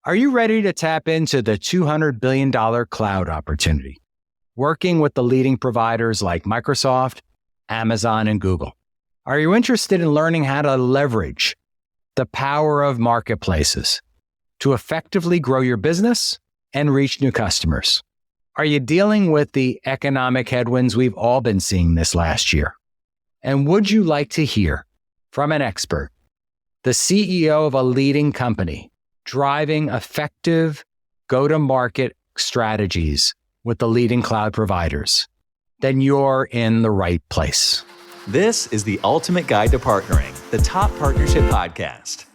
Are you ready to tap into the $200 billion cloud opportunity? Working with the leading providers like Microsoft, Amazon, and Google. Are you interested in learning how to leverage the power of marketplaces to effectively grow your business and reach new customers? Are you dealing with the economic headwinds we've all been seeing this last year? And would you like to hear from an expert, the CEO of a leading company, driving effective go-to-market strategies with the leading cloud providers? Then you're in the right place. This is the Ultimate Guide to Partnering, the top partnership podcast.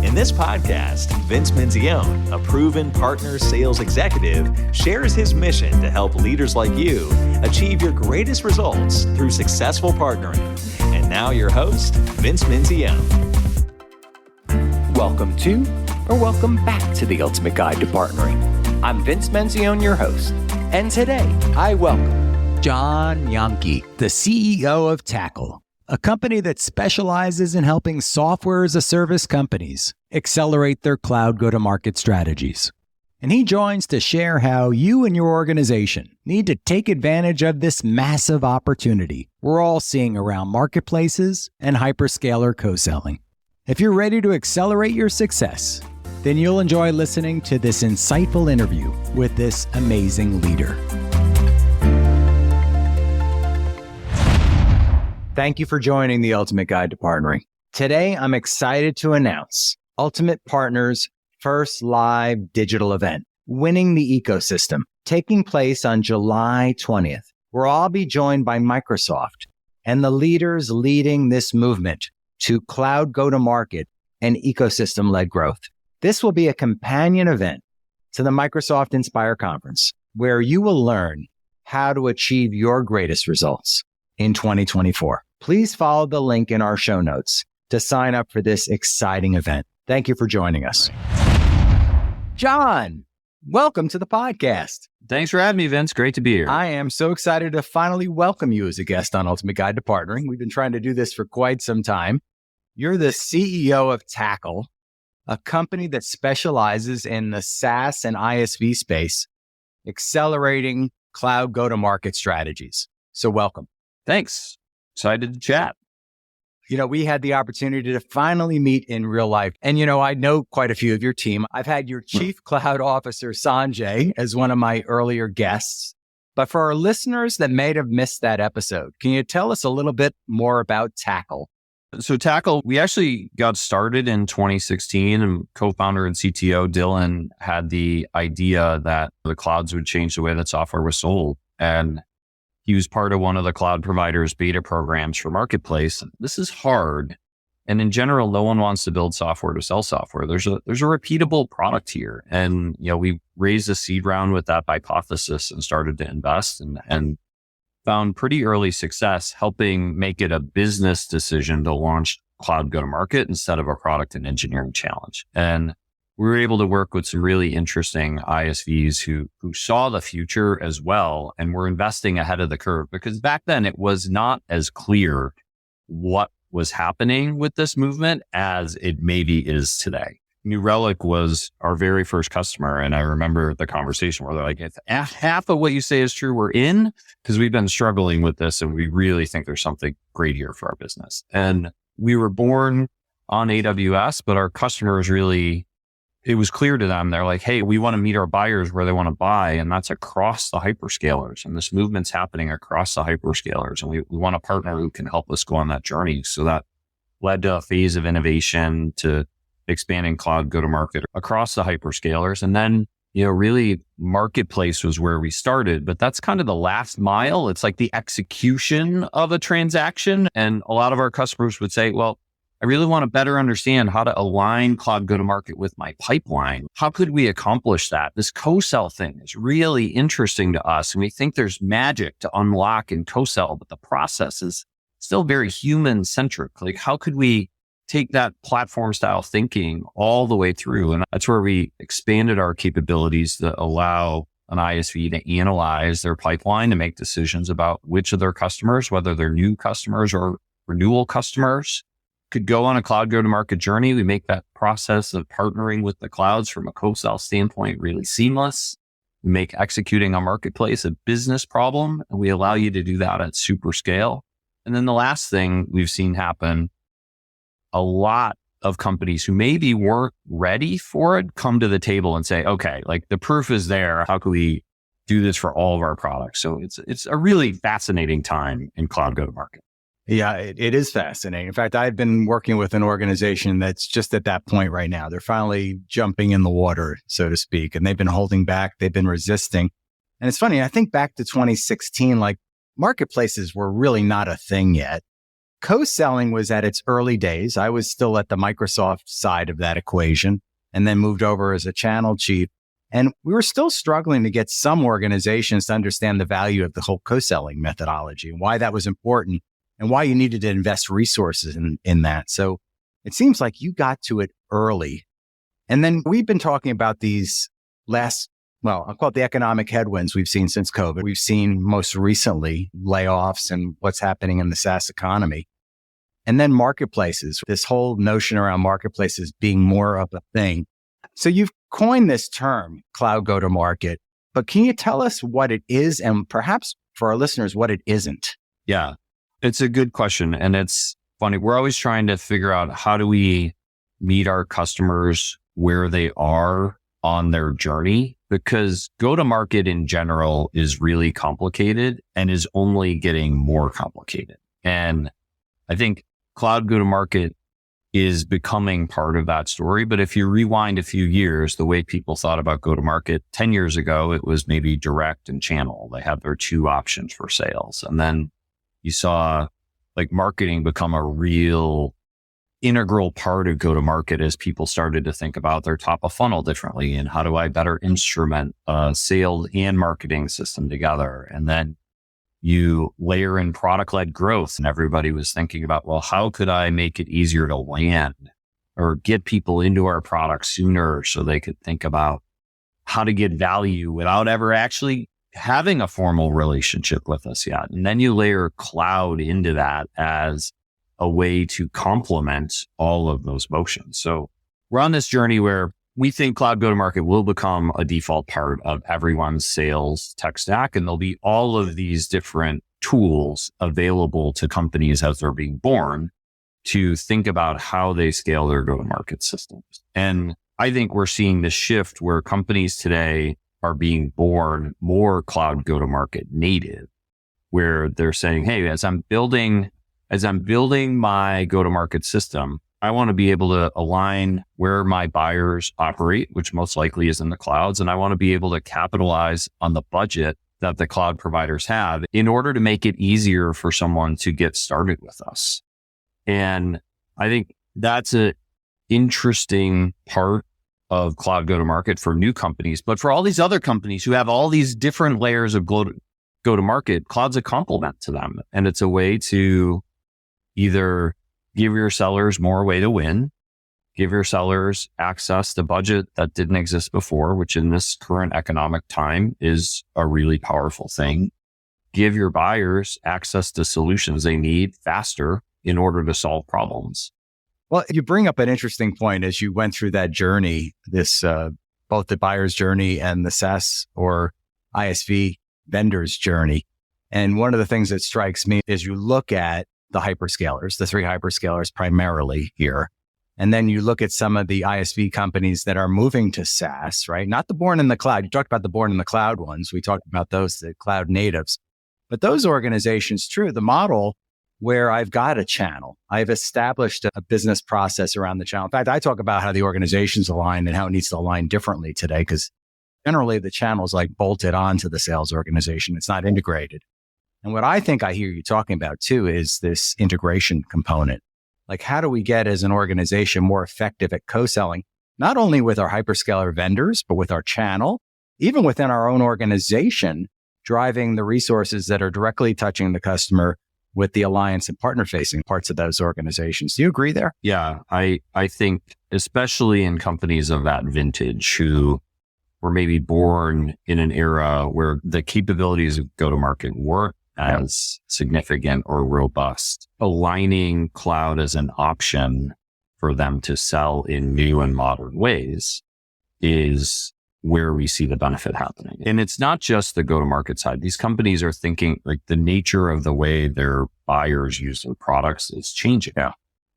In this podcast, Vince Menzione, a proven partner sales executive, shares his mission to help leaders like you achieve your greatest results through successful partnering. And now your host, Vince Menzione. Welcome to, or welcome back to the Ultimate Guide to Partnering. I'm Vince Menzione, your host, and today I welcome Jahnke, the CEO of Tackle, a company that specializes in helping software as a service companies accelerate their cloud go-to-market strategies. And he joins to share how you and your organization need to take advantage of this massive opportunity we're all seeing around marketplaces and hyper-scalar co-selling. If you're ready to accelerate your success, then you'll enjoy listening to this insightful interview with this amazing leader. Thank you for joining the Ultimate Guide to Partnering. Today, I'm excited to announce Ultimate Partners' first live digital event, Winning the Ecosystem, taking place on July 20th, where I'll be joined by Microsoft and the leaders leading this movement to cloud go-to-market and ecosystem-led growth. This will be a companion event to the Microsoft Inspire Conference, where you will learn how to achieve your greatest results in 2024. Please follow the link in our show notes to sign up for this exciting event. Thank you for joining us. John, welcome to the podcast. Thanks for having me, Vince. Great to be here. I am so excited to finally welcome you as a guest on Ultimate Guide to Partnering. We've been trying to do this for quite some time. You're the CEO of Tackle, a company that specializes in the SaaS and ISV space, accelerating cloud go-to-market strategies. So welcome. Thanks. Excited to chat. You know, we had the opportunity to finally meet in real life. And, you know, I know quite a few of your team. I've had your Chief Cloud Officer, Sanjay, as one of my earlier guests. But for our listeners that may have missed that episode, can you tell us a little bit more about Tackle? So Tackle, we actually got started in 2016, and co-founder and CTO Dylan had the idea that the clouds would change the way that software was sold. And he was part of one of the cloud providers' beta programs for Marketplace. This is hard. And in general, no one wants to build software to sell software. There's a repeatable product here. And, you know, we raised a seed round with that hypothesis and started to invest and found pretty early success helping make it a business decision to launch cloud go-to-market instead of a product and engineering challenge. And we were able to work with some really interesting ISVs who saw the future as well and were investing ahead of the curve, because back then it was not as clear what was happening with this movement as it maybe is today. New Relic was our very first customer. And I remember the conversation where they're like, if half of what you say is true, we're in, because we've been struggling with this and we really think there's something great here for our business. And we were born on AWS, but our customers really, it was clear to them. They're like, hey, we want to meet our buyers where they want to buy. And that's across the hyperscalers. And this movement's happening across the hyperscalers. And we want a partner who can help us go on that journey. So that led to a phase of innovation to expanding cloud go-to-market across the hyperscalers. And then, you know, really Marketplace was where we started, but that's kind of the last mile. It's like the execution of a transaction. And a lot of our customers would say, well, I really want to better understand how to align cloud go-to-market with my pipeline. How could we accomplish that? This co-sell thing is really interesting to us. And we think there's magic to unlock in co-sell, but the process is still very human-centric. Like, how could we take that platform style thinking all the way through? And that's where we expanded our capabilities to allow an ISV to analyze their pipeline to make decisions about which of their customers, whether they're new customers or renewal customers, could go on a cloud go-to-market journey. We make that process of partnering with the clouds from a co-sell standpoint really seamless. We make executing a marketplace a business problem, and we allow you to do that at super scale. And then the last thing we've seen happen, a lot of companies who maybe weren't ready for it come to the table and say, okay, like the proof is there. How can we do this for all of our products? So it's a really fascinating time in cloud go-to-market. Yeah, it is fascinating. In fact, I've been working with an organization that's just at that point right now. They're finally jumping in the water, so to speak, and they've been holding back. They've been resisting. And it's funny, I think back to 2016, like marketplaces were really not a thing yet. Co-selling was at its early days. I was still at the Microsoft side of that equation and then moved over as a channel chief. And we were still struggling to get some organizations to understand the value of the whole co-selling methodology and why that was important and why you needed to invest resources in that. So it seems like you got to it early. And then we've been talking about these I'll call it the economic headwinds we've seen since COVID. We've seen most recently layoffs and what's happening in the SaaS economy. And then marketplaces, this whole notion around marketplaces being more of a thing. So you've coined this term, cloud go-to-market, but can you tell us what it is and perhaps for our listeners, what it isn't? Yeah, it's a good question. And it's funny. We're always trying to figure out how do we meet our customers where they are on their journey, because go-to-market in general is really complicated and is only getting more complicated. And I think cloud go-to-market is becoming part of that story. But if you rewind a few years, the way people thought about go-to-market 10 years ago, it was maybe direct and channel. They had their two options for sales. And then you saw like marketing become a real integral part of go-to-market as people started to think about their top of funnel differently and how do I better instrument sales and marketing system together. And then you layer in product-led growth and everybody was thinking about, well, how could I make it easier to land or get people into our product sooner so they could think about how to get value without ever actually having a formal relationship with us yet. And then you layer cloud into that as a way to complement all of those motions. So we're on this journey where we think cloud go-to-market will become a default part of everyone's sales tech stack. And there'll be all of these different tools available to companies as they're being born to think about how they scale their go-to-market systems. And I think we're seeing this shift where companies today are being born more cloud go-to-market native, where they're saying, hey, as I'm building my go-to-market system, I want to be able to align where my buyers operate, which most likely is in the clouds. And I want to be able to capitalize on the budget that the cloud providers have in order to make it easier for someone to get started with us. And I think that's an interesting part of cloud go-to-market for new companies. But for all these other companies who have all these different layers of go-to-market, cloud's a complement to them. And it's a way to either give your sellers more way to win, give your sellers access to budget that didn't exist before, which in this current economic time is a really powerful thing. Give your buyers access to solutions they need faster in order to solve problems. Well, you bring up an interesting point as you went through that journey, this both the buyer's journey and the SaaS or ISV vendor's journey. And one of the things that strikes me is you look at the hyperscalers, the three hyperscalers primarily here. And then you look at some of the ISV companies that are moving to SaaS, right? Not the born in the cloud. You talked about the born in the cloud ones. We talked about those, the cloud natives. But those organizations, true, the model where I've got a channel, I've established a business process around the channel. In fact, I talk about how the organization's aligned and how it needs to align differently today, because generally the channel is like bolted onto the sales organization. It's not integrated. And what I think I hear you talking about too is this integration component. Like, how do we get as an organization more effective at co-selling, not only with our hyperscaler vendors, but with our channel, even within our own organization, driving the resources that are directly touching the customer with the alliance and partner facing parts of those organizations. Do you agree there? Yeah, I think especially in companies of that vintage who were maybe born in an era where the capabilities of go-to-market weren't as significant or robust. Aligning cloud as an option for them to sell in new and modern ways is where we see the benefit happening. And it's not just the go-to-market side. These companies are thinking like the nature of the way their buyers use their products is changing. Yeah.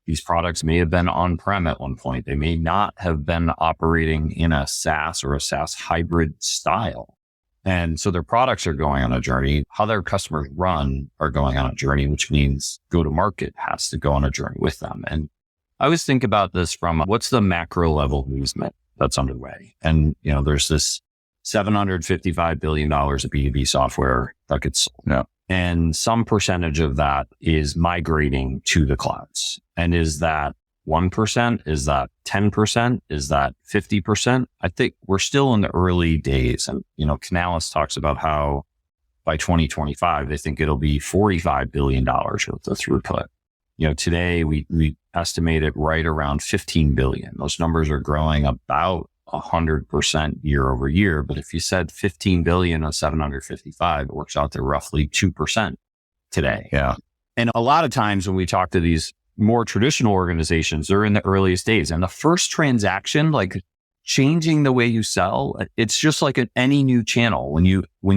These products may have been on-prem at one point. They may not have been operating in a SaaS or a SaaS hybrid style. And so their products are going on a journey. How their customers run are going on a journey, which means go-to-market has to go on a journey with them. And I always think about this from what's the macro level movement that's underway. And, there's this $755 billion of B2B software that gets sold. Yeah. And some percentage of that is migrating to the clouds. And is that 1%? Is that 10%? Is that 50%? I think we're still in the early days. And, Canalys talks about how by 2025, they think it'll be $45 billion worth of throughput. Today we estimate it right around 15 billion. Those numbers are growing about 100% year over year. But if you said 15 billion of 755, it works out to roughly 2% today. Yeah. And a lot of times when we talk to these more traditional organizations, they're in the earliest days. And the first transaction, like changing the way you sell, it's just like any new channel. When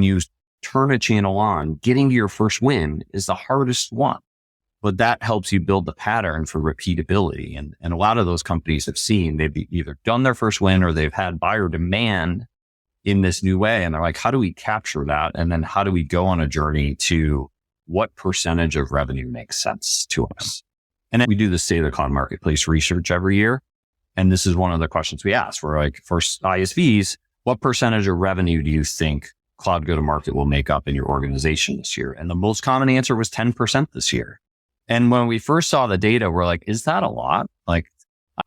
you turn a channel on, getting to your first win is the hardest one. But that helps you build the pattern for repeatability. And a lot of those companies have seen they've either done their first win or they've had buyer demand in this new way. And they're like, how do we capture that? And then how do we go on a journey to what percentage of revenue makes sense to us? And then we do the State of the Cloud Marketplace research every year. And this is one of the questions we ask. We're like, for ISVs, what percentage of revenue do you think cloud go-to-market will make up in your organization this year? And the most common answer was 10% this year. And when we first saw the data, we're like, is that a lot? Like,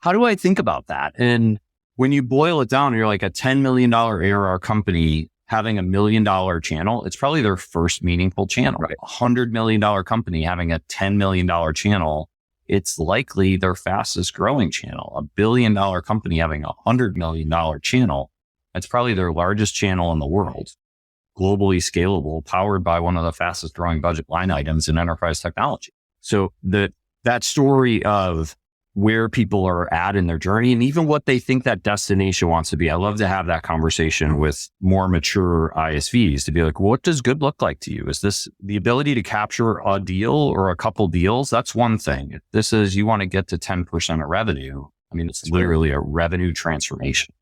how do I think about that? And when you boil it down, you're like a $10 million ARR company having $1 million channel. It's probably their first meaningful channel. Right. A $100 million company having a $10 million channel. It's likely their fastest growing channel. $1 billion company having a $100 million channel. It's probably their largest channel in the world. Globally scalable, powered by one of the fastest growing budget line items in enterprise technology. So that story of where people are at in their journey and even what they think that destination wants to be. I love to have that conversation with more mature ISVs to be like, what does good look like to you? Is this the ability to capture a deal or a couple deals? That's one thing. If this is, you want to get to 10% of revenue. I mean, it's literally a revenue transformation.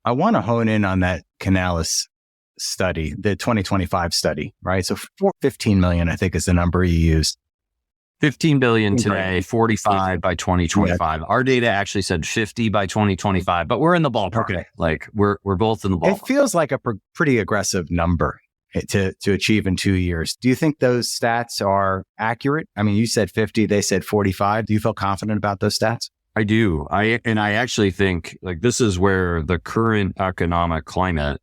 I want to hone in on that Canalys study, the 2025 study, right? So 15 million, I think is the number you used. 15 billion today, 45 by 2025. Yeah. Our data actually said 50 by 2025, but we're in the ballpark. Okay. Like we're both in the ballpark. It feels like a pretty aggressive number to achieve in 2 years. Do you think those stats are accurate? I mean, you said 50, they said 45. Do you feel confident about those stats? I do. I actually think like this is where the current economic climate,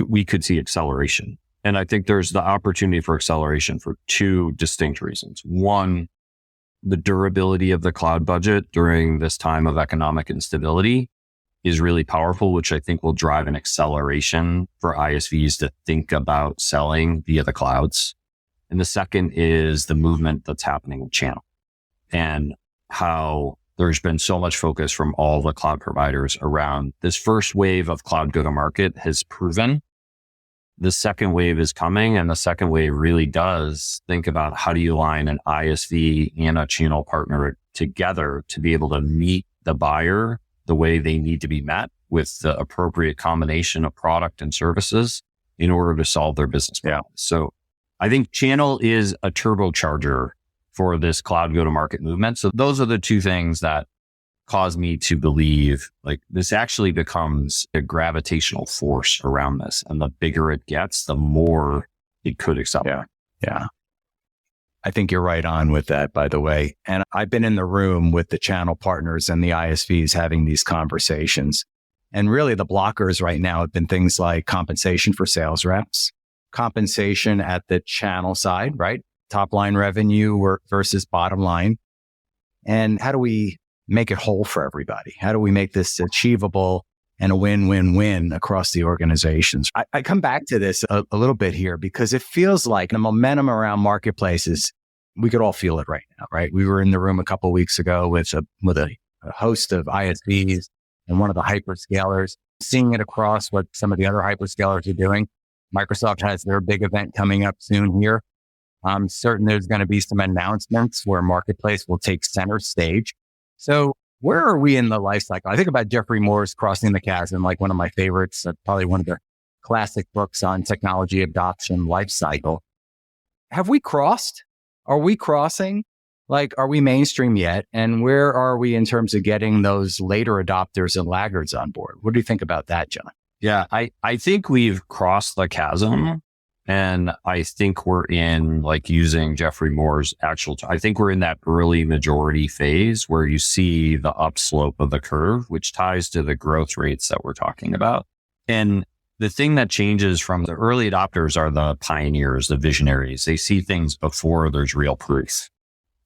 we could see acceleration. And I think there's the opportunity for acceleration for two distinct reasons. One, the durability of the cloud budget during this time of economic instability is really powerful, which I think will drive an acceleration for ISVs to think about selling via the clouds. And the second is the movement that's happening with channel and how there's been so much focus from all the cloud providers around this first wave of cloud go-to-market has proven. The second wave is coming, and the second wave really does think about how do you align an ISV and a channel partner together to be able to meet the buyer the way they need to be met with the appropriate combination of product and services in order to solve their business problem. Yeah. So I think channel is a turbocharger for this cloud go-to-market movement. So those are the two things that cause me to believe like this actually becomes a gravitational force around this. And the bigger it gets, the more it could accelerate. Yeah. I think you're right on with that, by the way. And I've been in the room with the channel partners and the ISVs having these conversations. And really the blockers right now have been things like compensation for sales reps, compensation at the channel side, right? Top line revenue versus bottom line. And how do we make it whole for everybody? How do we make this achievable and a win-win-win across the organizations. I come back to this a little bit here because it feels like the momentum around marketplaces, we could all feel it right now, right? We were in the room a couple of weeks ago with a host of ISVs and one of the hyper-scalers, seeing it across what some of the other hyper-scalers are doing. Microsoft has their big event coming up soon here. I'm certain there's going to be some announcements where marketplace will take center stage. So where are we in the life cycle? I think about Jeffrey Moore's Crossing the Chasm, like one of my favorites, probably one of the classic books on technology adoption life cycle. Have we crossed? Are we crossing? Like, are we mainstream yet? And where are we in terms of getting those later adopters and laggards on board? What do you think about that, John? Yeah, I think we've crossed the chasm. And I think we're in, like, using Jeffrey Moore's I think we're in that early majority phase where you see the upslope of the curve, which ties to the growth rates that we're talking about. And the thing that changes from the early adopters are the pioneers, the visionaries. They see things before there's real proof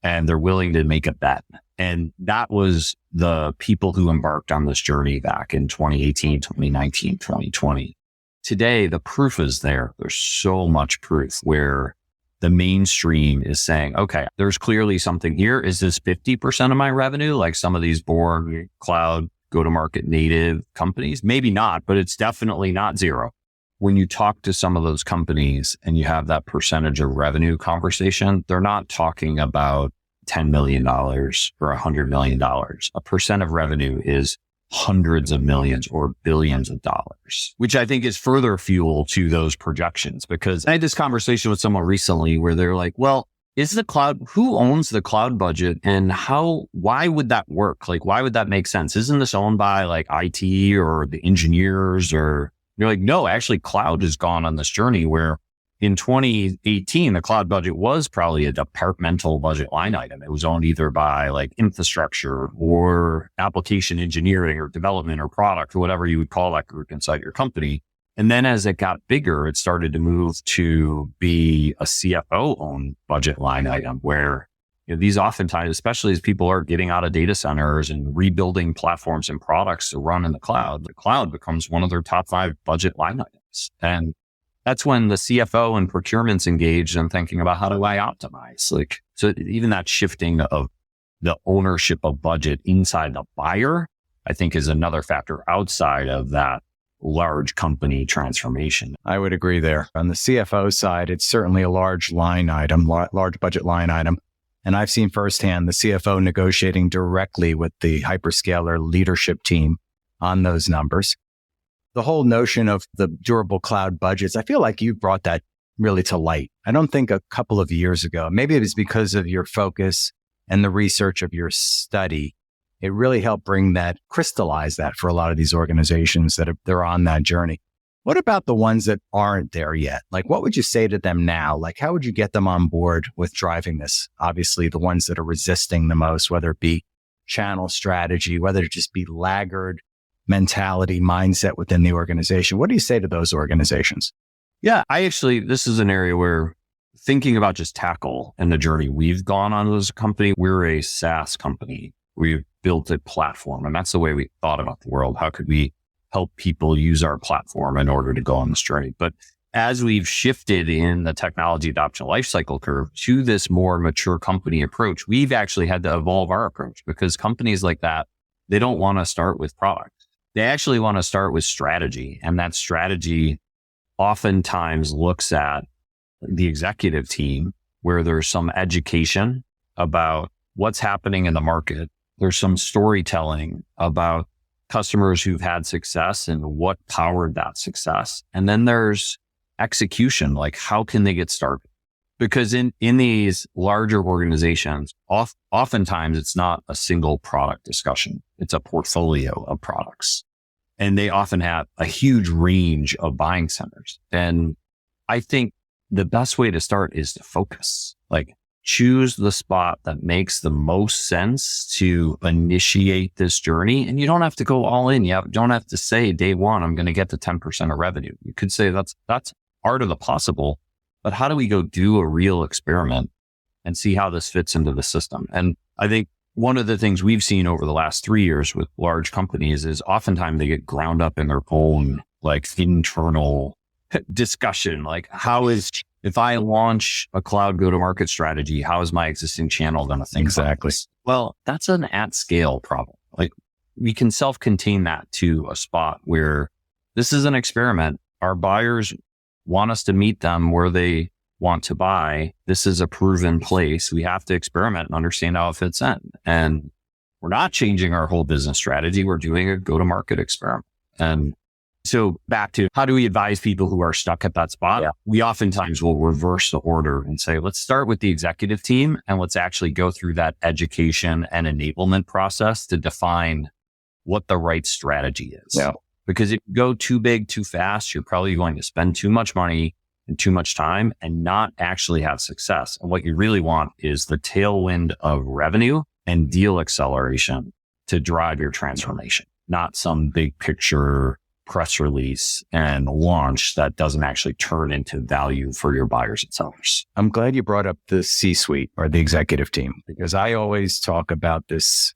and they're willing to make a bet. And that was the people who embarked on this journey back in 2018, 2019, 2020. Today, the proof is there. There's so much proof where the mainstream is saying, okay, there's clearly something here. Is this 50% of my revenue? Like some of these born cloud go-to-market native companies? Maybe not, but it's definitely not zero. When you talk to some of those companies and you have that percentage of revenue conversation, they're not talking about $10 million or $100 million. A percent of revenue is hundreds of millions or billions of dollars, which I think is further fuel to those projections. Because I had this conversation with someone recently where they're like, well, who owns the cloud budget and why would that work? Like, why would that make sense? Isn't this owned by like IT or the engineers? Or you're like, no, actually cloud has gone on this journey where in 2018, the cloud budget was probably a departmental budget line item. It was owned either by like infrastructure or application engineering or development or product or whatever you would call that group inside your company. And then as it got bigger, it started to move to be a CFO owned budget line item where, you know, these oftentimes, especially as people are getting out of data centers and rebuilding platforms and products to run in the cloud becomes one of their top 5 budget line items. And that's when the CFO and procurement's engaged in thinking about how do I optimize? Like, so even that shifting of the ownership of budget inside the buyer, I think is another factor outside of that large company transformation. I would agree there. On the CFO side, it's certainly a large line item, large budget line item. And I've seen firsthand the CFO negotiating directly with the hyperscaler leadership team on those numbers. The whole notion of the durable cloud budgets, I feel like you brought that really to light. I don't think a couple of years ago, maybe it was because of your focus and the research of your study, it really helped crystallize that for a lot of these organizations they're on that journey. What about the ones that aren't there yet? Like, what would you say to them now? Like, how would you get them on board with driving this? Obviously, the ones that are resisting the most, whether it be channel strategy, whether it just be laggard mentality, mindset within the organization. What do you say to those organizations? Yeah, this is an area where thinking about just tackle and the journey we've gone on as a company, we're a SaaS company. We've built a platform and that's the way we thought about the world. How could we help people use our platform in order to go on this journey? But as we've shifted in the technology adoption lifecycle curve to this more mature company approach, we've actually had to evolve our approach because companies like that, they don't want to start with product. They actually want to start with strategy. And that strategy oftentimes looks at the executive team where there's some education about what's happening in the market. There's some storytelling about customers who've had success and what powered that success. And then there's execution, like how can they get started? Because in these larger organizations, oftentimes it's not a single product discussion. It's a portfolio of products. And they often have a huge range of buying centers. And I think the best way to start is to focus. Like, choose the spot that makes the most sense to initiate this journey. And you don't have to go all in. You don't have to say day one, I'm going to get to 10% of revenue. You could say that's art of the possible. But how do we go do a real experiment and see how this fits into the system? And I think one of the things we've seen over the last 3 years with large companies is oftentimes they get ground up in their own like internal discussion. Like if I launch a cloud go-to-market strategy, how is my existing channel going to think? Exactly. About this? Well, that's an at-scale problem. Like we can self-contain that to a spot where this is an experiment. Our buyers want us to meet them where they want to buy. This is a proven place. We have to experiment and understand how it fits in. And we're not changing our whole business strategy. We're doing a go-to-market experiment. And so back to how do we advise people who are stuck at that spot? Yeah. We oftentimes will reverse the order and say, let's start with the executive team and let's actually go through that education and enablement process to define what the right strategy is. Yeah. Because if you go too big, too fast, you're probably going to spend too much money and too much time and not actually have success. And what you really want is the tailwind of revenue and deal acceleration to drive your transformation, not some big picture press release and launch that doesn't actually turn into value for your buyers and sellers. I'm glad you brought up the C-suite or the executive team, because I always talk about this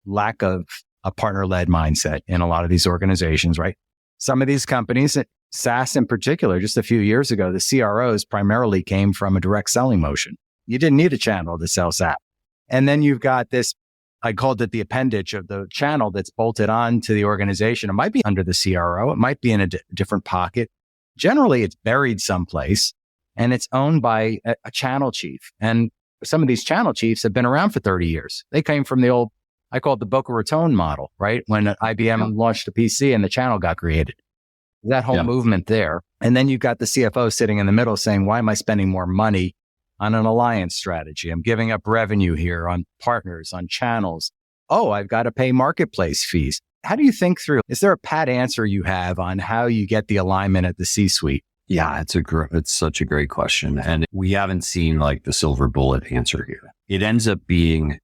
lack of a partner-led mindset in a lot of these organizations, right? Some of these companies, SaaS in particular, just a few years ago, the CROs primarily came from a direct selling motion. You didn't need a channel to sell SaaS. And then you've got this, I called it the appendage of the channel that's bolted on to the organization. It might be under the CRO. It might be in a different pocket. Generally, it's buried someplace and it's owned by a channel chief. And some of these channel chiefs have been around for 30 years. They came from the old, I call it the Boca Raton model, right? When IBM launched a PC and the channel got created. That whole movement there. And then you've got the CFO sitting in the middle saying, why am I spending more money on an alliance strategy? I'm giving up revenue here on partners, on channels. Oh, I've got to pay marketplace fees. How do you think through? Is there a pat answer you have on how you get the alignment at the C-suite? Yeah, it's such a great question. And we haven't seen like the silver bullet answer here. It ends up being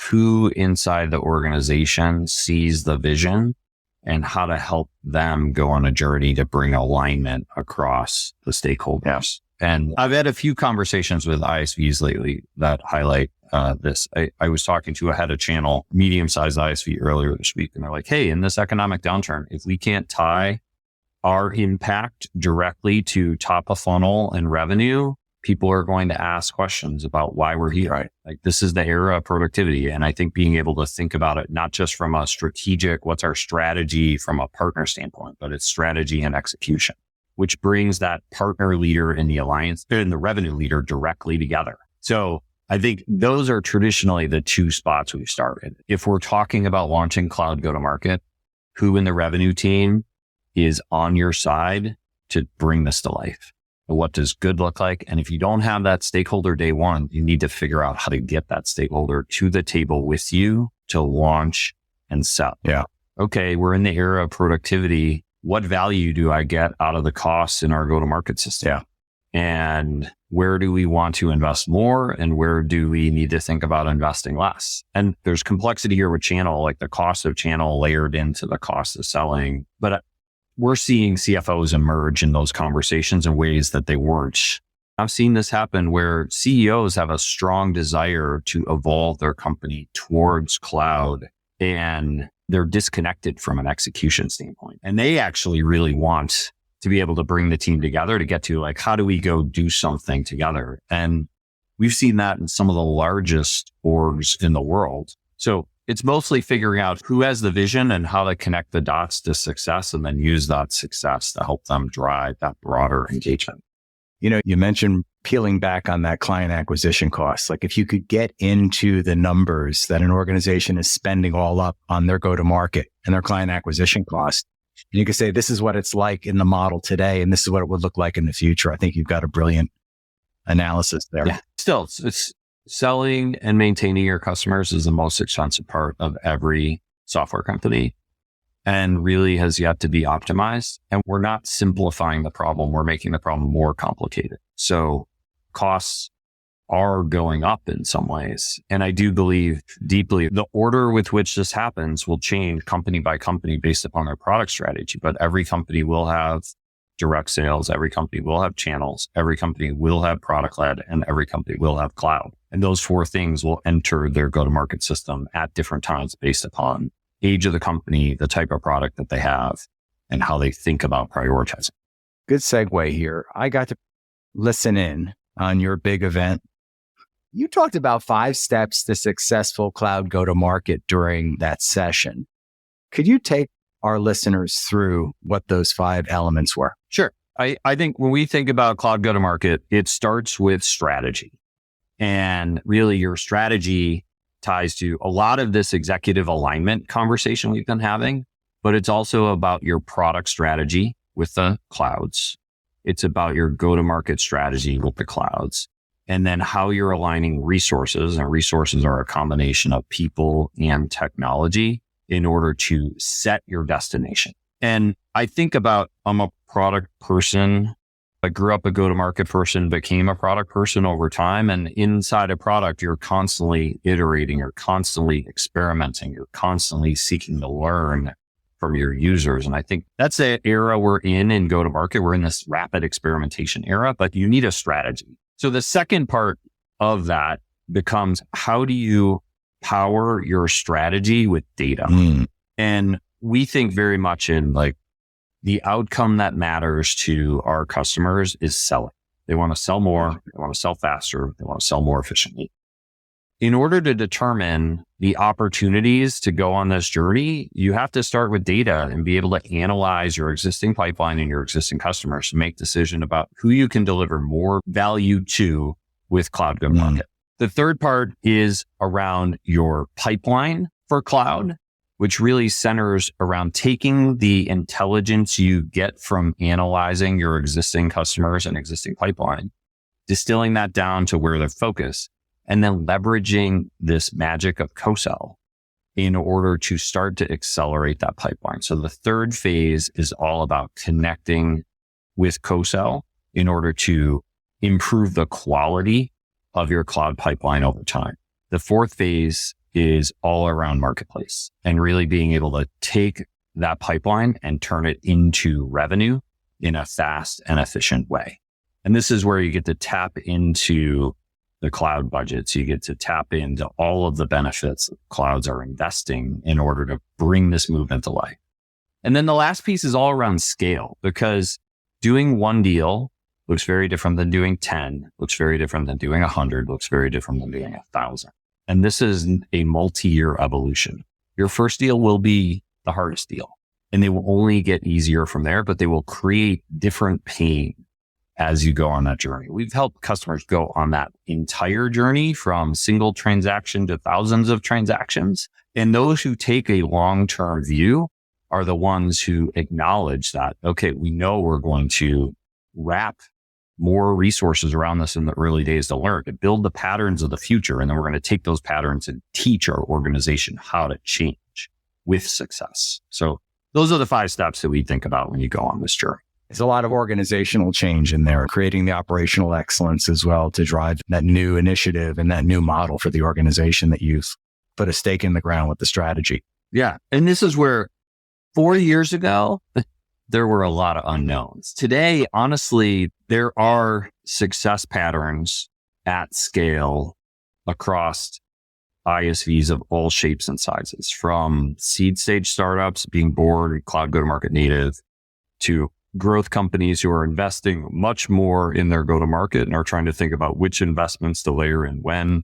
who inside the organization sees the vision and how to help them go on a journey to bring alignment across the stakeholders. And I've had a few conversations with ISVs lately that highlight this. I was talking to a head of channel, medium-sized ISV earlier this week, and they're like, hey, in this economic downturn, if we can't tie our impact directly to top of funnel and revenue, people are going to ask questions about why we're here. Right? Like this is the era of productivity. And I think being able to think about it, not just from a strategic, what's our strategy from a partner standpoint, but it's strategy and execution, which brings that partner leader in the alliance and the revenue leader directly together. So I think those are traditionally the two spots we've started. If we're talking about launching cloud go-to-market, who in the revenue team is on your side to bring this to life? What does good look like? And if you don't have that stakeholder day one, you need to figure out how to get that stakeholder to the table with you to launch and sell. Yeah. Okay, we're in the era of productivity. What value do I get out of the costs in our go-to-market system? Yeah. And where do we want to invest more? And where do we need to think about investing less? And there's complexity here with channel, like the cost of channel layered into the cost of selling. But we're seeing CFOs emerge in those conversations in ways that they weren't. I've seen this happen where CEOs have a strong desire to evolve their company towards cloud and they're disconnected from an execution standpoint. And they actually really want to be able to bring the team together to get to like, how do we go do something together? And we've seen that in some of the largest orgs in the world. So it's mostly figuring out who has the vision and how to connect the dots to success and then use that success to help them drive that broader engagement. You know, you mentioned peeling back on that client acquisition cost. Like if you could get into the numbers that an organization is spending all up on their go-to-market and their client acquisition cost, and you could say, this is what it's like in the model today, and this is what it would look like in the future. I think you've got a brilliant analysis there. Yeah. Still, it's selling and maintaining your customers is the most expensive part of every software company and really has yet to be optimized. And we're not simplifying the problem. We're making the problem more complicated. So costs are going up in some ways. And I do believe deeply the order with which this happens will change company by company based upon their product strategy. But every company will have direct sales. Every company will have channels. Every company will have product led, and every company will have cloud. And those four things will enter their go-to-market system at different times based upon age of the company, the type of product that they have, and how they think about prioritizing. Good segue here. I got to listen in on your big event. You talked about 5 steps to successful cloud go-to-market during that session. Could you take our listeners through what those 5 elements were? Sure. I think when we think about cloud go-to-market, it starts with strategy. And really your strategy ties to a lot of this executive alignment conversation we've been having, but it's also about your product strategy with the clouds. It's about your go-to-market strategy with the clouds, and then how you're aligning resources. And resources are a combination of people and technology in order to set your destination. And I think about, I'm a product person. I grew up a go-to-market person, became a product person over time. And inside a product, you're constantly iterating, you're constantly experimenting, you're constantly seeking to learn from your users. And I think that's the era we're in go-to-market. We're in this rapid experimentation era, but you need a strategy. So the second part of that becomes, how do you power your strategy with data? And we think very much in like the outcome that matters to our customers is selling. They want to sell more, they want to sell faster, they want to sell more efficiently. In order to determine the opportunities to go on this journey, you have to start with data and be able to analyze your existing pipeline and your existing customers to make decision about who you can deliver more value to with cloud go-to-market. The third part is around your pipeline for cloud, which really centers around taking the intelligence you get from analyzing your existing customers and existing pipeline, distilling that down to where they're focused, and then leveraging this magic of co-sell in order to start to accelerate that pipeline. So the third phase is all about connecting with co-sell in order to improve the quality of your cloud pipeline over time. The fourth phase is all around marketplace and really being able to take that pipeline and turn it into revenue in a fast and efficient way. And this is where you get to tap into the cloud budgets. You get to tap into all of the benefits that clouds are investing in order to bring this movement to life. And then the last piece is all around scale, because doing one deal looks very different than doing 10, looks very different than doing 100, looks very different than doing 1,000. And this is a multi-year evolution. Your first deal will be the hardest deal, and they will only get easier from there, but they will create different pain as you go on that journey. We've helped customers go on that entire journey from single transaction to thousands of transactions. And those who take a long-term view are the ones who acknowledge that, okay, we know we're going to wrap more resources around this in the early days to learn, to build the patterns of the future. And then we're going to take those patterns and teach our organization how to change with success. So those are the 5 steps that we think about when you go on this journey. There's a lot of organizational change in there, creating the operational excellence as well to drive that new initiative and that new model for the organization that you've put a stake in the ground with the strategy. Yeah. And this is where 4 years ago, there were a lot of unknowns. Today, honestly, there are success patterns at scale across ISVs of all shapes and sizes, from seed stage startups being born cloud go-to-market native to growth companies who are investing much more in their go-to-market and are trying to think about which investments to layer in when,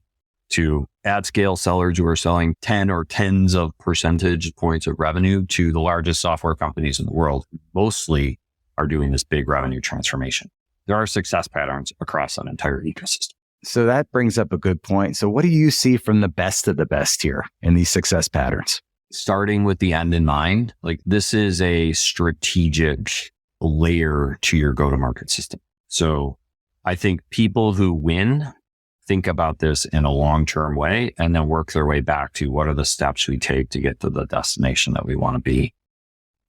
to at scale sellers who are selling 10 or tens of percentage points of revenue, to the largest software companies in the world, who mostly are doing this big revenue transformation. There are success patterns across an entire ecosystem. So that brings up a good point. So what do you see from the best of the best here in these success patterns? Starting with the end in mind, like this is a strategic layer to your go-to-market system. So I think people who win think about this in a long-term way and then work their way back to what are the steps we take to get to the destination that we want to be.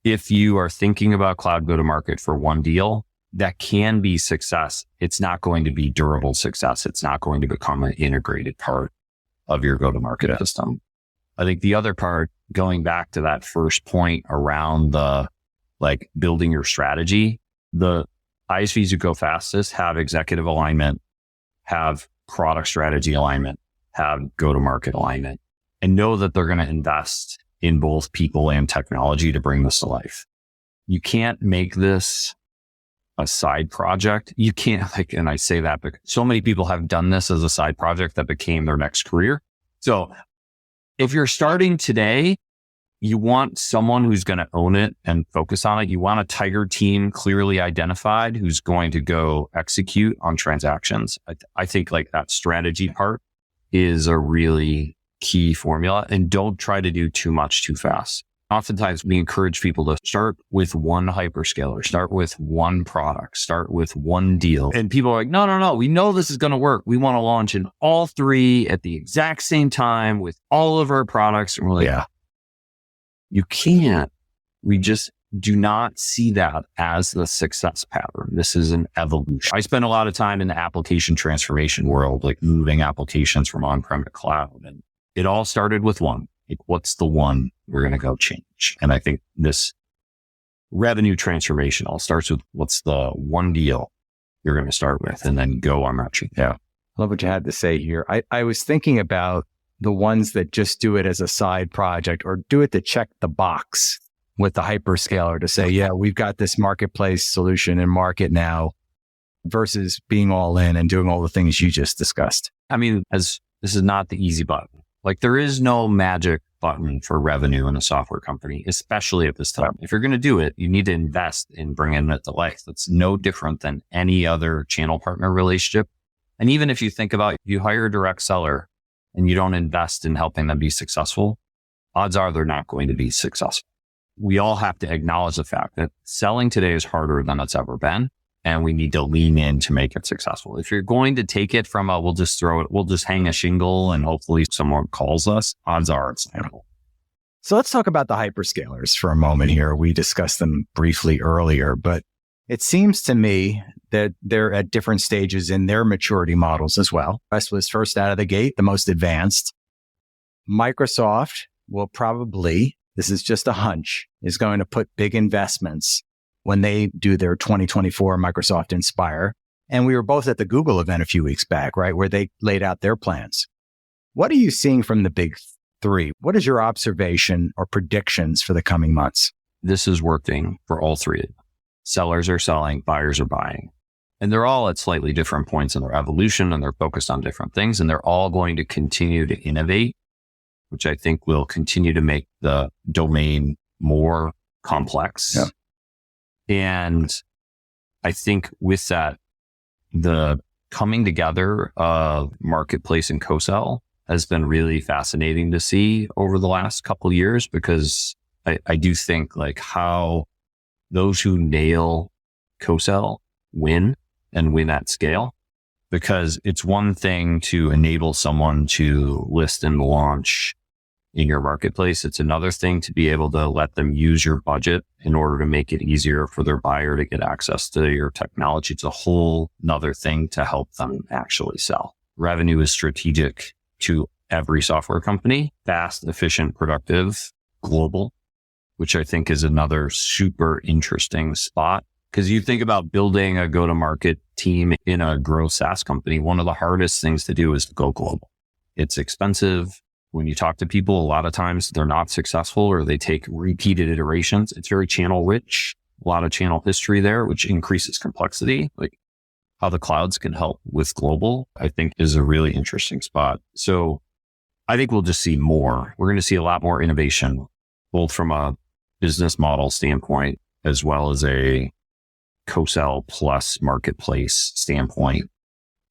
If you are thinking about cloud go-to-market for one deal, that can be success. It's not going to be durable success. It's not going to become an integrated part of your go-to-market system. I think the other part, going back to that first point around the like building your strategy, the ISVs who go fastest have executive alignment, have product strategy alignment, have go-to-market alignment, and know that they're going to invest in both people and technology to bring this to life. You can't make this a side project. You can't, and I say that because so many people have done this as a side project that became their next career. So if you're starting today, you want someone who's going to own it and focus on it. You want a tiger team clearly identified who's going to go execute on transactions. I think that strategy part is a really key formula, and don't try to do too much too fast. Oftentimes we encourage people to start with one hyperscaler, start with one product, start with one deal. And people are like, no, we know this is going to work. We want to launch in all three at the exact same time with all of our products. And we're like, yeah, you can't. We just do not see that as the success pattern. This is an evolution. I spend a lot of time in the application transformation world, moving applications from on-prem to cloud. And it all started with one. What's the one we're going to go change? And I think this revenue transformation all starts with what's the one deal you're going to start with, and then go on that tree. Yeah. I love what you had to say here. I was thinking about the ones that just do it as a side project or do it to check the box with the hyperscaler to say, yeah, we've got this marketplace solution in market now, versus being all in and doing all the things you just discussed. I mean, as this is not the easy button. There is no magic button for revenue in a software company, especially at this time. If you're going to do it, you need to invest in bringing it to life. That's no different than any other channel partner relationship. And even if you think about, you hire a direct seller and you don't invest in helping them be successful, odds are they're not going to be successful. We all have to acknowledge the fact that selling today is harder than it's ever been. And we need to lean in to make it successful. If you're going to take it from we'll just hang a shingle and hopefully someone calls us, odds are it's not. So let's talk about the hyperscalers for a moment here. We discussed them briefly earlier, but it seems to me that they're at different stages in their maturity models as well. Wes was first out of the gate, the most advanced. Microsoft will probably, this is just a hunch, is going to put big investments when they do their 2024 Microsoft Inspire. And we were both at the Google event a few weeks back, right, where they laid out their plans. What are you seeing from the big three? What is your observation or predictions for the coming months? This is working for all three. Sellers are selling, buyers are buying. And they're all at slightly different points in their evolution, and they're focused on different things. And they're all going to continue to innovate, which I think will continue to make the domain more complex. Yeah. And I think with that, the coming together of marketplace and co-sell has been really fascinating to see over the last couple of years, because I do think how those who nail co-sell win and win at scale, because it's one thing to enable someone to list and launch in your marketplace. It's another thing to be able to let them use your budget in order to make it easier for their buyer to get access to your technology. It's a whole nother thing to help them actually sell. Revenue is strategic to every software company, fast, efficient, productive, global, which I think is another super interesting spot. Because you think about building a go-to-market team in a growth SaaS company, one of the hardest things to do is to go global. It's expensive. When you talk to people, a lot of times they're not successful or they take repeated iterations. It's very channel rich, a lot of channel history there, which increases complexity. How the clouds can help with global, I think is a really interesting spot. So I think we'll just see more. We're going to see a lot more innovation, both from a business model standpoint, as well as a co-sell plus marketplace standpoint.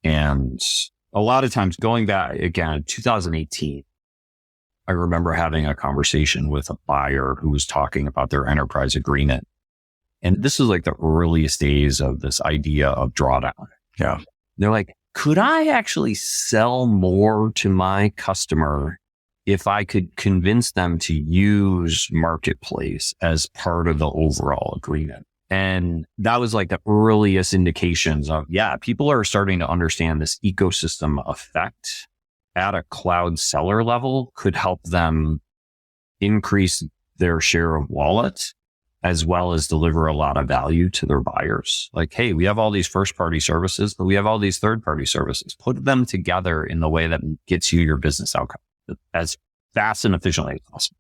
And a lot of times going back again, 2018, I remember having a conversation with a buyer who was talking about their enterprise agreement. And this is the earliest days of this idea of drawdown. Yeah. They're like, could I actually sell more to my customer if I could convince them to use marketplace as part of the overall agreement? And that was the earliest indications of, people are starting to understand this ecosystem effect at a cloud seller level could help them increase their share of wallet as well as deliver a lot of value to their buyers. Like, hey, we have all these first party services, but we have all these third party services. Put them together in the way that gets you your business outcome as fast and efficiently as possible.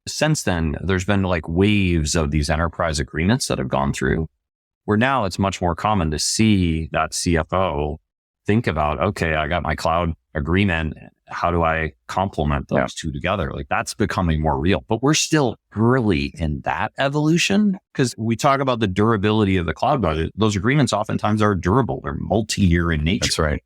Since then, there's been like waves of these enterprise agreements that have gone through, where now it's much more common to see that CFO think about, okay, I got my cloud agreement. How do I complement those two together? Like that's becoming more real, but we're still early in that evolution because we talk about the durability of the cloud budget. Those agreements oftentimes are durable. They're multi-year in nature. That's right.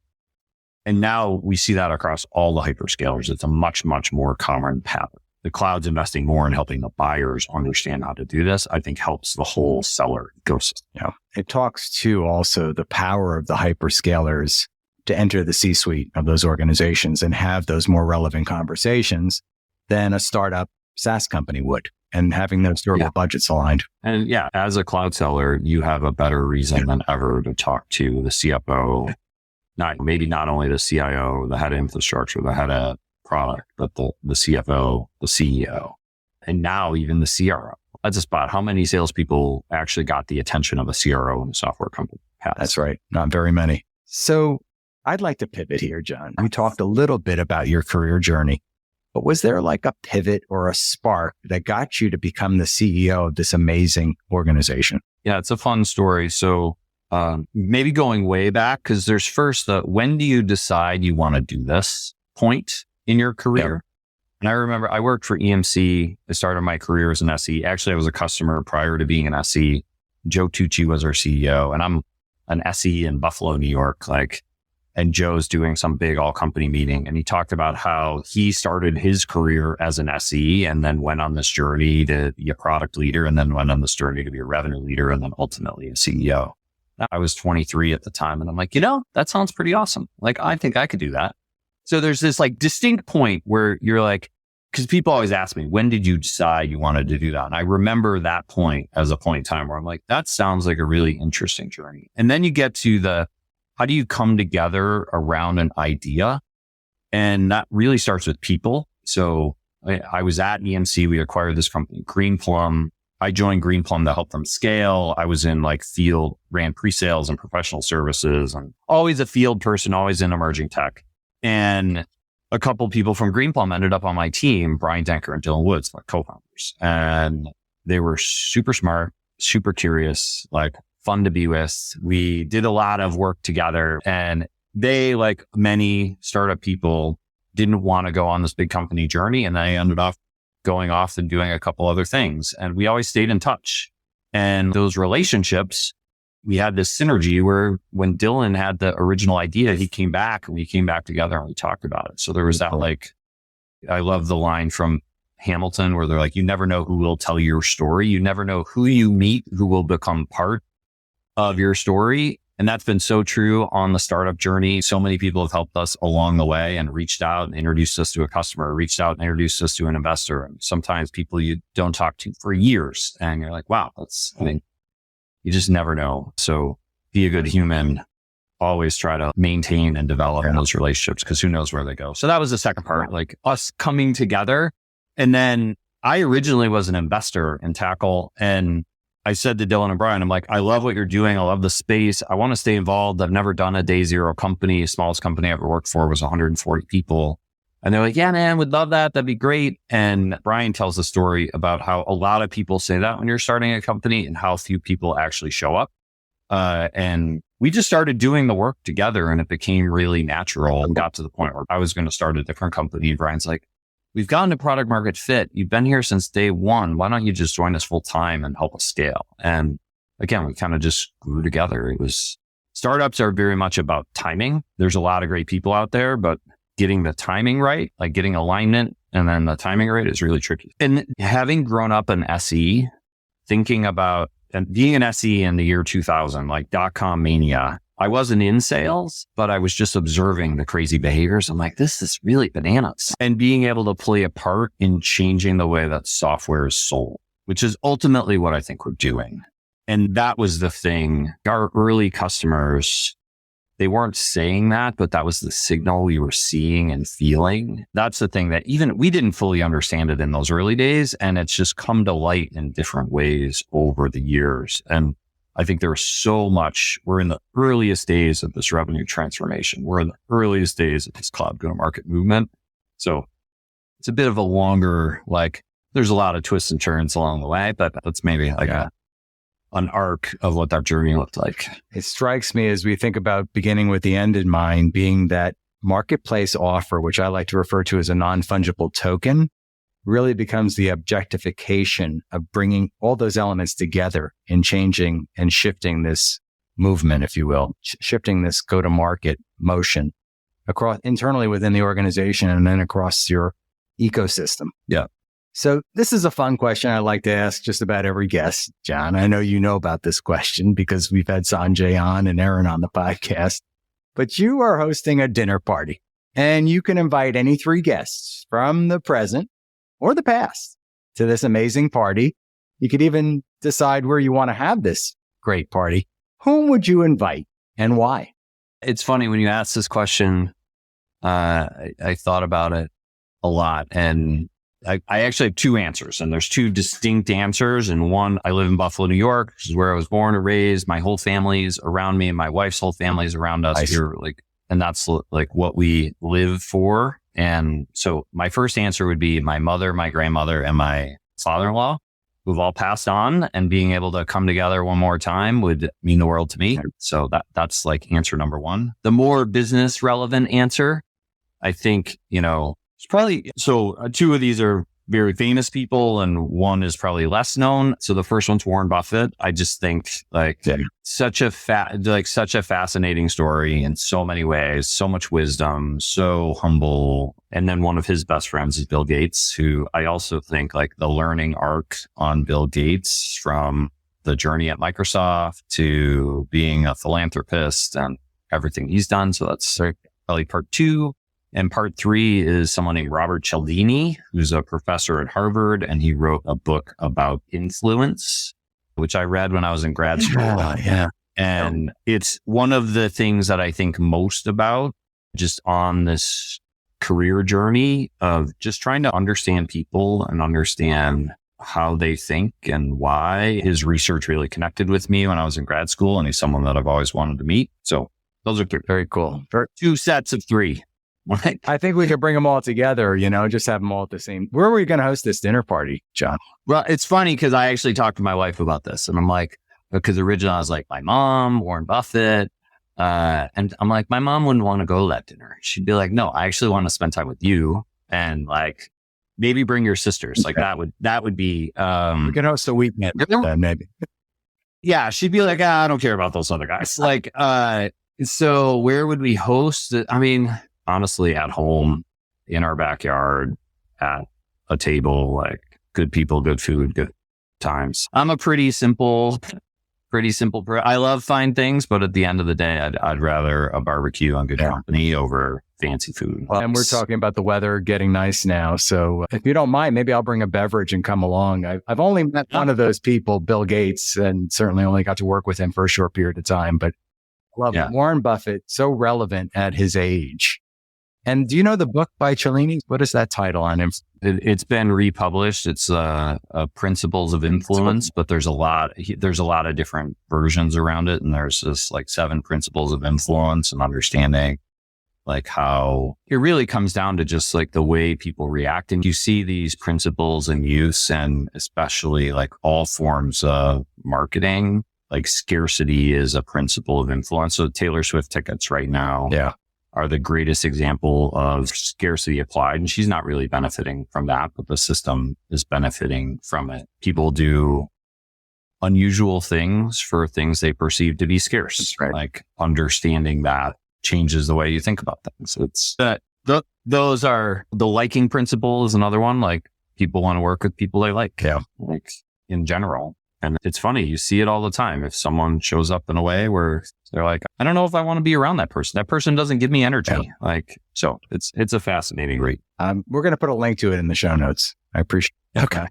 And now we see that across all the hyperscalers. It's a much, much more common pattern. The cloud's investing more in helping the buyers understand how to do this, I think helps the whole seller ecosystem. Yeah. It talks to also the power of the hyperscalers to enter the C-suite of those organizations and have those more relevant conversations than a startup SaaS company would, and having those durable budgets aligned. And yeah, as a cloud seller, you have a better reason than ever to talk to the CFO, maybe not only the CIO, the head of infrastructure, the head of product, but the CFO, the CEO, and now even the CRO. That's a spot. How many salespeople actually got the attention of a CRO in a software company? That's right. Not very many. So I'd like to pivot here, John. We talked a little bit about your career journey, but was there like a pivot or a spark that got you to become the CEO of this amazing organization? Yeah, it's a fun story. So maybe going way back, because there's first the when do you decide you want to do this point in your career? Yeah. And I remember I worked for EMC. I started my career as an SE. Actually, I was a customer prior to being an SE. Joe Tucci was our CEO, and I'm an SE in Buffalo, New York. And Joe's doing some big all company meeting. And he talked about how he started his career as an SE and then went on this journey to be a product leader and then went on this journey to be a revenue leader and then ultimately a CEO. I was 23 at the time. And I'm like, that sounds pretty awesome. Like, I think I could do that. So there's this like distinct point where you're like, because people always ask me, when did you decide you wanted to do that? And I remember that point as a point in time where I'm like, that sounds like a really interesting journey. And then you get to how do you come together around an idea? And that really starts with people. So I was at EMC. We acquired this company, Greenplum. I joined Greenplum to help them scale. I was in field, ran pre-sales and professional services, and always a field person, always in emerging tech. And a couple people from Greenplum ended up on my team, Brian Denker and Dylan Woods, my co-founders. And they were super smart, super curious, fun to be with. We did a lot of work together, and they, like many startup people, didn't want to go on this big company journey. And they ended up going off and doing a couple other things. And we always stayed in touch. And those relationships, we had this synergy where when Dylan had the original idea, he came back and we came back together and we talked about it. So there was that I love the line from Hamilton where they're like, you never know who will tell your story. You never know who you meet, who will become part of your story. And that's been so true on the startup journey. So many people have helped us along the way and reached out and introduced us to a customer, reached out and introduced us to an investor. And sometimes people you don't talk to for years. And you're like, wow, you just never know. So be a good human. Always try to maintain and develop those relationships because who knows where they go. So that was the second part, us coming together. And then I originally was an investor in Tackle, and I said to Dylan and Brian, I'm like, I love what you're doing. I love the space. I want to stay involved. I've never done a day zero company. The smallest company I ever worked for was 140 people. And they're like, yeah, man, we'd love that. That'd be great. And Brian tells the story about how a lot of people say that when you're starting a company and how few people actually show up. And we just started doing the work together and it became really natural and got to the point where I was going to start a different company. And Brian's like, we've gotten to product market fit. You've been here since day one. Why don't you just join us full time and help us scale? And again, we kind of just grew together. Startups are very much about timing. There's a lot of great people out there, but getting the timing right, like getting alignment and then the timing right is really tricky. And having grown up an SE, thinking about and being an SE in the year 2000, like .com mania, I wasn't in sales, but I was just observing the crazy behaviors. I'm like, this is really bananas. And being able to play a part in changing the way that software is sold, which is ultimately what I think we're doing. And that was the thing. Our early customers they weren't saying that, but that was the signal we were seeing and feeling. That's the thing that even we didn't fully understand it in those early days. And it's just come to light in different ways over the years. And I think there's so much, we're in the earliest days of this revenue transformation. We're in the earliest days of this cloud go-to-market movement. So it's a bit of a longer, there's a lot of twists and turns along the way, but that's maybe an arc of what that journey looked like. It strikes me as we think about beginning with the end in mind, being that marketplace offer, which I like to refer to as a non-fungible token, really becomes the objectification of bringing all those elements together and changing and shifting this movement, if you will, shifting this go-to-market motion across internally within the organization and then across your ecosystem. Yeah. So this is a fun question I like to ask just about every guest, John. I know you know about this question because we've had Sanjay on and Aaron on the podcast, but you are hosting a dinner party and you can invite any 3 guests from the present or the past to this amazing party. You could even decide where you want to have this great party. Whom would you invite and why? It's funny when you ask this question, I thought about it a lot, and I actually have 2 answers, and there's 2 distinct answers. And one, I live in Buffalo, New York, which is where I was born and raised. My whole family's around me, and my wife's whole family's around us here. And that's what we live for. And so my first answer would be my mother, my grandmother, and my father-in-law, who've all passed on, and being able to come together one more time would mean the world to me. So that's answer number 1. The more business relevant answer, I think, it's probably, 2 of these are very famous people and one is probably less known. So the first one's Warren Buffett. I just think such a fascinating story in so many ways, so much wisdom, so humble. And then one of his best friends is Bill Gates, who I also think the learning arc on Bill Gates from the journey at Microsoft to being a philanthropist and everything he's done. So that's probably part 2. And part 3 is someone named Robert Cialdini, who's a professor at Harvard, and he wrote a book about influence, which I read when I was in grad school. Yeah. And it's one of the things that I think most about just on this career journey of just trying to understand people and understand how they think and why. His research really connected with me when I was in grad school, and he's someone that I've always wanted to meet. So those are 3. Very cool. 2 sets of 3. I think we could bring them all together, just have them all at the same. Where are we going to host this dinner party, John? Well, it's funny because I actually talked to my wife about this, and I'm because originally I was my mom, Warren Buffett, and I'm my mom wouldn't want to go to that dinner. She'd be no, I actually want to spend time with you, and maybe bring your sisters. That would be. We can host a weekend then, maybe. Yeah, she'd be I don't care about those other guys. So where would we host it? I mean, honestly, at home, in our backyard, at a table, good people, good food, good times. I'm a pretty simple. I love fine things, but at the end of the day, I'd rather a barbecue on good company over fancy food. Well, and we're talking about the weather getting nice now. So if you don't mind, maybe I'll bring a beverage and come along. I've only met one of those people, Bill Gates, and certainly only got to work with him for a short period of time, but love it. Warren Buffett, so relevant at his age. And do you know the book by Cialdini? What is that title on him? It's been republished. It's Principles of Influence, but there's a lot of different versions around it. And there's this 7 principles of influence and understanding how it really comes down to just the way people react. And you see these principles in use, and especially all forms of marketing, scarcity is a principle of influence. So Taylor Swift tickets right now. Are the greatest example of scarcity applied. And she's not really benefiting from that, but the system is benefiting from it. People do unusual things for things they perceive to be scarce. Right. Understanding that changes the way you think about things. It's that those are the liking principle is another one. People want to work with people they like. Yeah. In general. And it's funny, you see it all the time. If someone shows up in a way where they're I don't know if I want to be around that person. That person doesn't give me energy. So it's a fascinating read. We're going to put a link to it in the show notes. I appreciate it. Okay.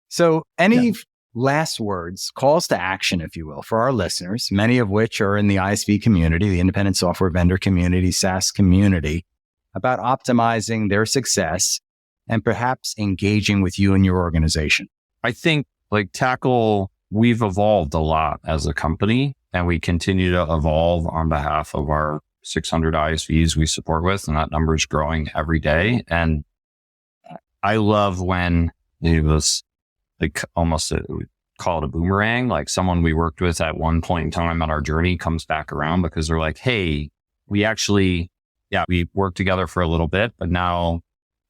So any last words, calls to action, if you will, for our listeners, many of which are in the ISV community, the independent software vendor community, SaaS community, about optimizing their success and perhaps engaging with you and your organization? I think like Tackle, we've evolved a lot as a company, and we continue to evolve on behalf of our 600 ISVs we support with, and that number is growing every day. And I love when it was like almost we call it a boomerang, like someone we worked with at one point in time on our journey comes back around because they're like, hey, we actually, we worked together for a little bit, but now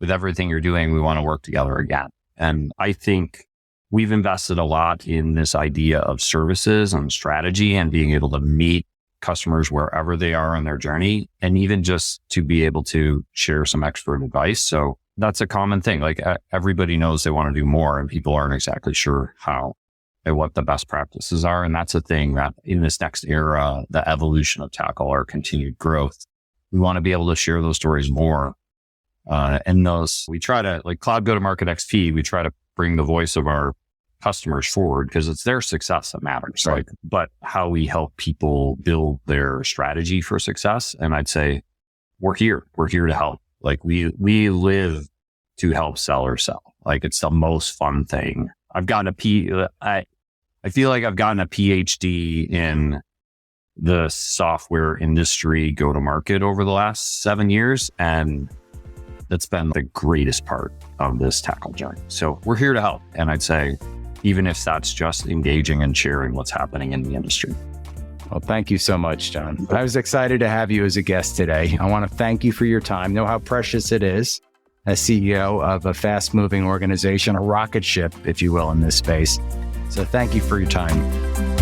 with everything you're doing, we want to work together again. And I think we've invested a lot in this idea of services and strategy and being able to meet customers wherever they are on their journey, and even just to be able to share some expert advice. So that's a common thing. Like everybody knows they want to do more and people aren't exactly sure how and what the best practices are. And that's a thing that in this next era, the evolution of Tackle, our continued growth, we want to be able to share those stories more. And those, we try to, like Cloud Go-to-Market XP, we try to bring the voice of our customers forward because it's their success that matters. Right. Like, but how we help people build their strategy for success. And I'd say we're here to help. Like we live to help sellers sell. Like it's the most fun thing. I feel like I've gotten a PhD in the software industry go-to-market over the last 7 years. And that's been the greatest part of this Tackle journey. So we're here to help. And I'd say, even if that's just engaging and sharing what's happening in the industry. Well, thank you so much, John. I was excited to have you as a guest today. I want to thank you for your time. Know how precious it is as CEO of a fast-moving organization, a rocket ship, if you will, in this space. So thank you for your time.